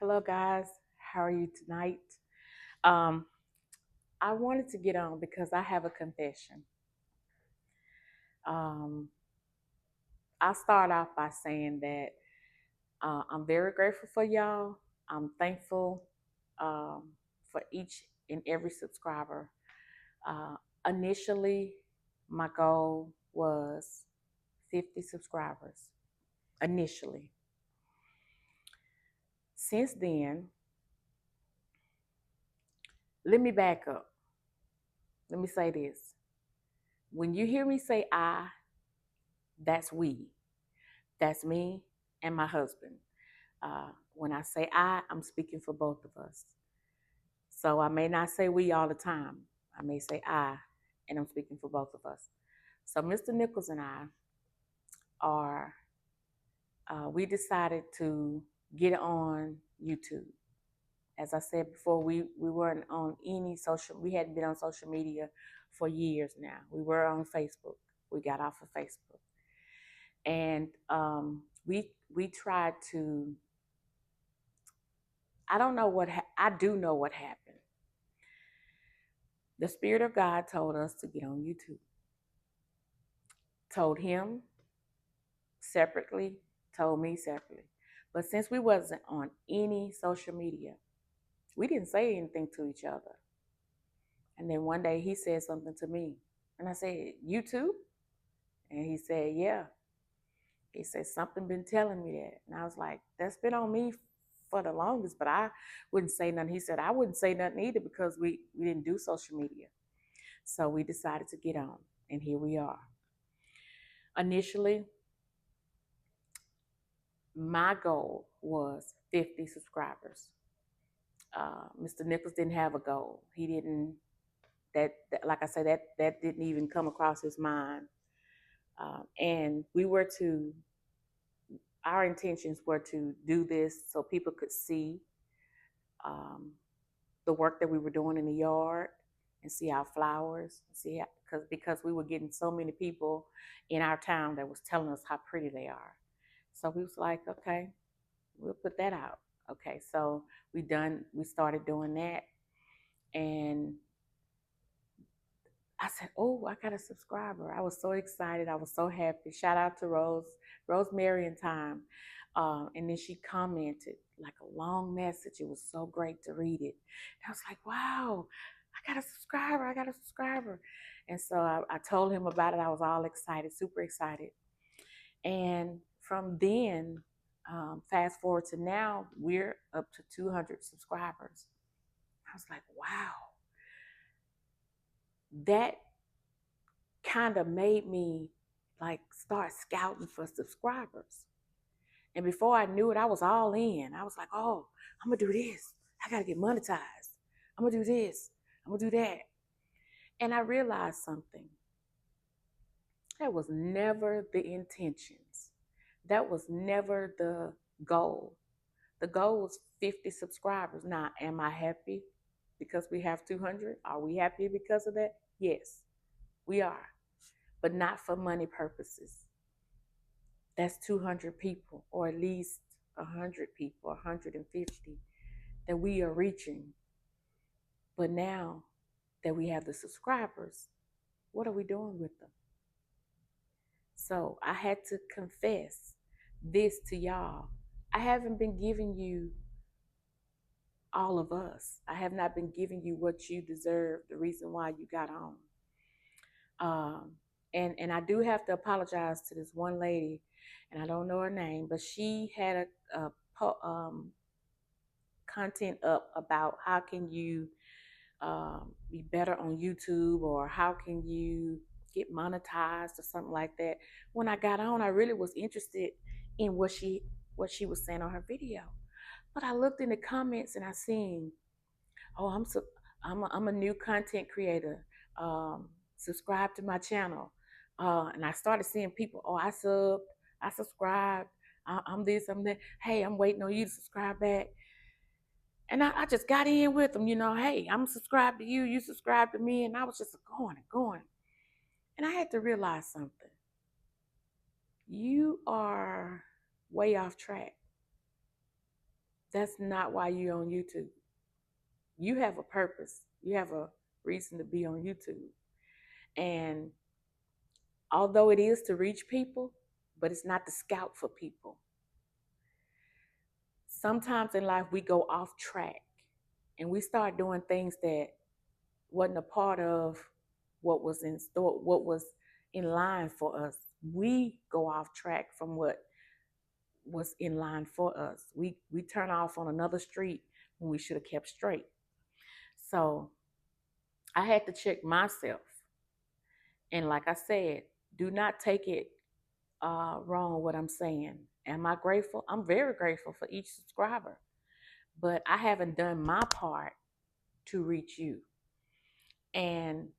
Hello, guys. How are you tonight? Um, I wanted to get on because I have a confession. Um, I'll start off by saying that I'm very grateful for y'all. I'm thankful um, for each and every subscriber. Uh, Initially, my goal was 50 subscribers. Initially. Since then, let me back up. Let me say this. When you hear me say I, that's we. That's me and my husband. When I say I'm speaking for both of us. So I may not say we all the time. I may say and I'm speaking for both of us. So Mr. Nichols and I are, we decided to get on YouTube. As I said before, we weren't on we hadn't been on social media for years now. We were on Facebook. We got off of Facebook. And we tried to, I don't know I do know what happened. The Spirit of God told us to get on YouTube. Told him separately, told me separately. But since we wasn't on any social media, we didn't say anything to each other. And then one day he said something to me. And I said, "You too?" And he said, "Yeah." He said, "Something been telling me that." And I was like, "That's been on me for the longest, but I wouldn't say nothing." He said, "I wouldn't say nothing either because we didn't do social media." So we decided to get on, and here we are. Initially, my goal was 50 subscribers. Mr. Nichols didn't have a goal. He didn't, like I said, that didn't even come across his mind. And our intentions were to do this so people could see um, the work that we were doing in the yard and see our flowers, because we were getting so many people in our town that was telling us how pretty they are. So we was like, okay, we'll put that out. Okay, so we started doing that, and I said, "Oh, I got a subscriber." I was so excited. I was so happy. Shout out to Rosemary and Time. And then she commented like a long message. It was so great to read it. And I was like, "Wow, I got a subscriber. I got a subscriber." And so I told him about it. I was all excited, super excited. And from then, fast forward to now, we're up to 200 subscribers. I was like, wow, that kind of made me like start scouting for subscribers. And before I knew it, I was all in. I was like, oh, I'm gonna do this. I gotta get monetized. I'm gonna do this. I'm gonna do that. And I realized something. That was never the intentions. That was never the goal. The goal was 50 subscribers. Now, am I happy because we have 200? Are we happy because of that? Yes, we are, but not for money purposes. That's 200 people, or at least 100 people, 150 that we are reaching. But now that we have the subscribers, what are we doing with them? So I had to confess this to y'all. I haven't been giving you all of us. I have not been giving you what you deserve, the reason why you got on. Um, and I do have to apologize to this one lady, and I don't know her name, but she had content up about how can you be better on YouTube, or how can you get monetized or something like that. When I got on, I really was interested in what she was saying on her video, but I looked in the comments and I seen, oh, I'm a new content creator. Subscribe to my channel, and I started seeing people. Oh, I subscribed. I'm this, I'm that. Hey, I'm waiting on you to subscribe back. And I just got in with them, hey, I'm subscribed to you, you subscribe to me. And I was just going and going. And I had to realize something. You are way off track. That's not why you're on YouTube. You have a purpose. You have a reason to be on YouTube. And although it is to reach people, but it's not to scout for people. Sometimes in life we go off track and we start doing things that wasn't a part of what was in store, what was in line for us. We go off track from what was in line for us. We turn off on another street when we should have kept straight. So I had to check myself. And like I said, do not take it wrong what I'm saying. Am I grateful? I'm very grateful for each subscriber, but I haven't done my part to reach you. And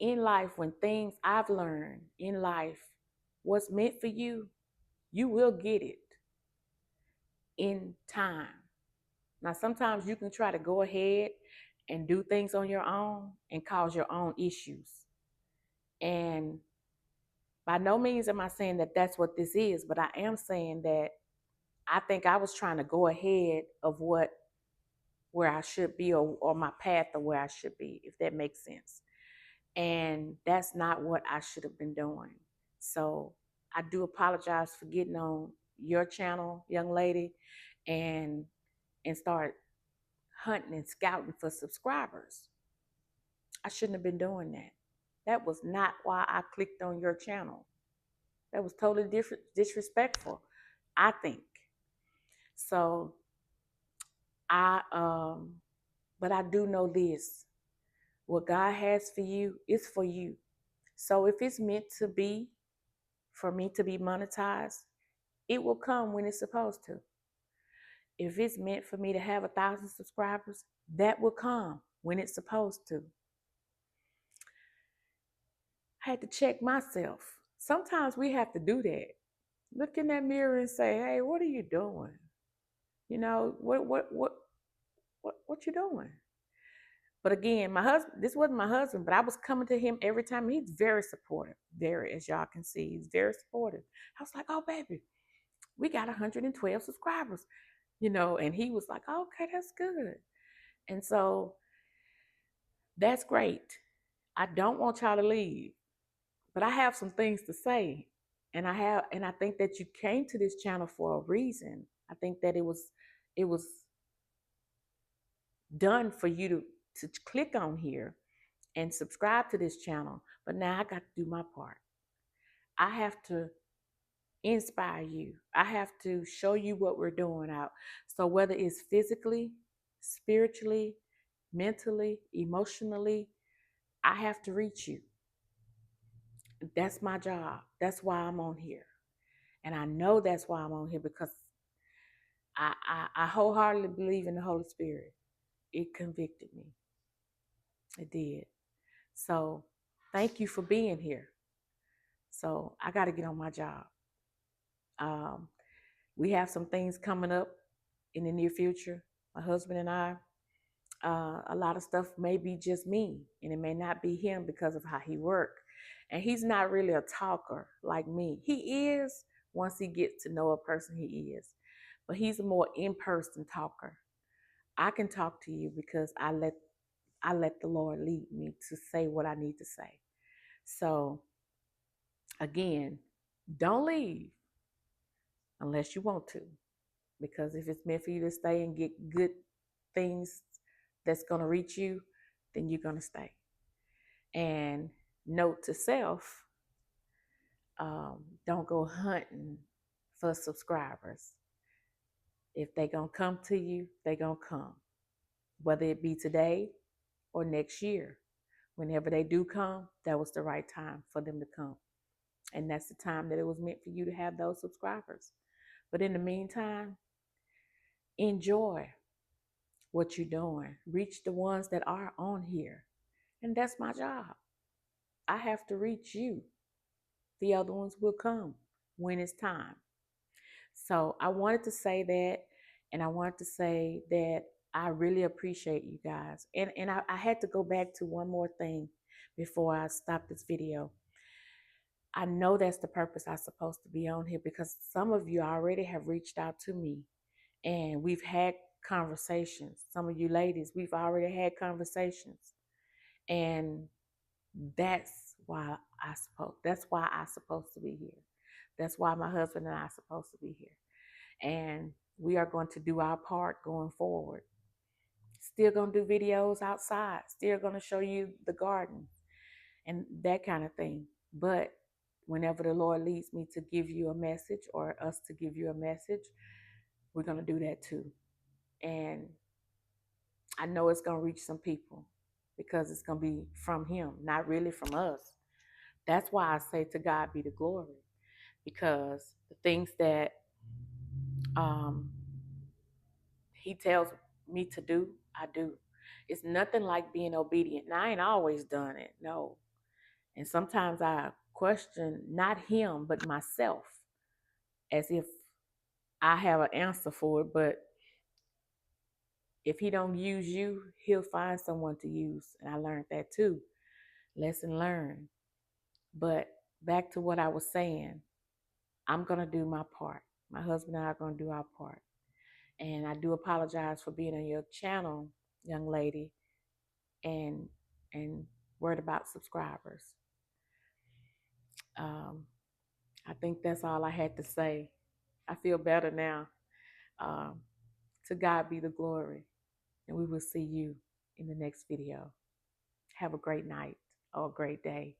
in life, when things I've learned in life, what's meant for you, you will get it in time. Now, sometimes you can try to go ahead and do things on your own and cause your own issues. And by no means am I saying that that's what this is, but I am saying that I think I was trying to go ahead of where I should be, or my path of where I should be, if that makes sense. And that's not what I should have been doing. So I do apologize for getting on your channel, young lady, and start hunting and scouting for subscribers. I shouldn't have been doing that. That was not why I clicked on your channel. That was totally disrespectful, I think. So but I do know this. What God has for you is for you. So if it's meant to be for me to be monetized, it will come when it's supposed to. If it's meant for me to have 1,000 subscribers, that will come when it's supposed to. I had to check myself. Sometimes we have to do that. Look in that mirror and say, "Hey, what are you doing? You know, what you doing?" But again, my husband, this wasn't my husband, but I was coming to him every time. He's very supportive, very, as y'all can see, he's very supportive. I was like, "Oh, baby, we got 112 subscribers, and he was like, oh, okay, that's good." And so that's great. I don't want y'all to leave, but I have some things to say. And I think that you came to this channel for a reason. I think that it was done for you to click on here and subscribe to this channel. But now I got to do my part. I have to inspire you. I have to show you what we're doing out. So whether it's physically, spiritually, mentally, emotionally, I have to reach you. That's my job. That's why I'm on here. And I know that's why I'm on here, because I wholeheartedly believe in the Holy Spirit. It convicted me. It did. So thank you for being here. So I got to get on my job. We have some things coming up in the near future. My husband and I, a lot of stuff may be just me, and it may not be him because of how he works. And he's not really a talker like me. He is once he gets to know a person, he is. But he's a more in-person talker. I can talk to you because I let the Lord lead me to say what I need to say. So again, don't leave unless you want to. Because if it's meant for you to stay and get good things that's going to reach you, then you're going to stay. And note to self, don't go hunting for subscribers. If they're going to come to you, they're going to come. Whether it be today or next year. Whenever they do come, that was the right time for them to come. And that's the time that it was meant for you to have those subscribers. But in the meantime, enjoy what you're doing. Reach the ones that are on here. And that's my job. I have to reach you. The other ones will come when it's time. So I wanted to say that, and I wanted to say that I really appreciate you guys. And I had to go back to one more thing before I stop this video. I know that's the purpose I'm supposed to be on here, because some of you already have reached out to me And we've had conversations. Some of you ladies, we've already had conversations. And that's why I supposed to be here. That's why my husband and I are supposed to be here. And we are going to do our part going forward. Still going to do videos outside, still going to show you the garden and that kind of thing. But whenever the Lord leads me to give you a message or us to give you a message, we're going to do that too. And I know it's going to reach some people because it's going to be from Him, not really from us. That's why I say to God be the glory, because the things that um, He tells me to do, I do. It's nothing like being obedient. Now, I ain't always done it, no. And sometimes I question not Him, but myself, as if I have an answer for it. But if He don't use you, He'll find someone to use. And I learned that too. Lesson learned. But back to what I was saying, I'm going to do my part. My husband and I are going to do our part. And I do apologize for being on your channel, young lady, and worried about subscribers. I think that's all I had to say. I feel better now. To God be the glory. And we will see you in the next video. Have a great night or a great day.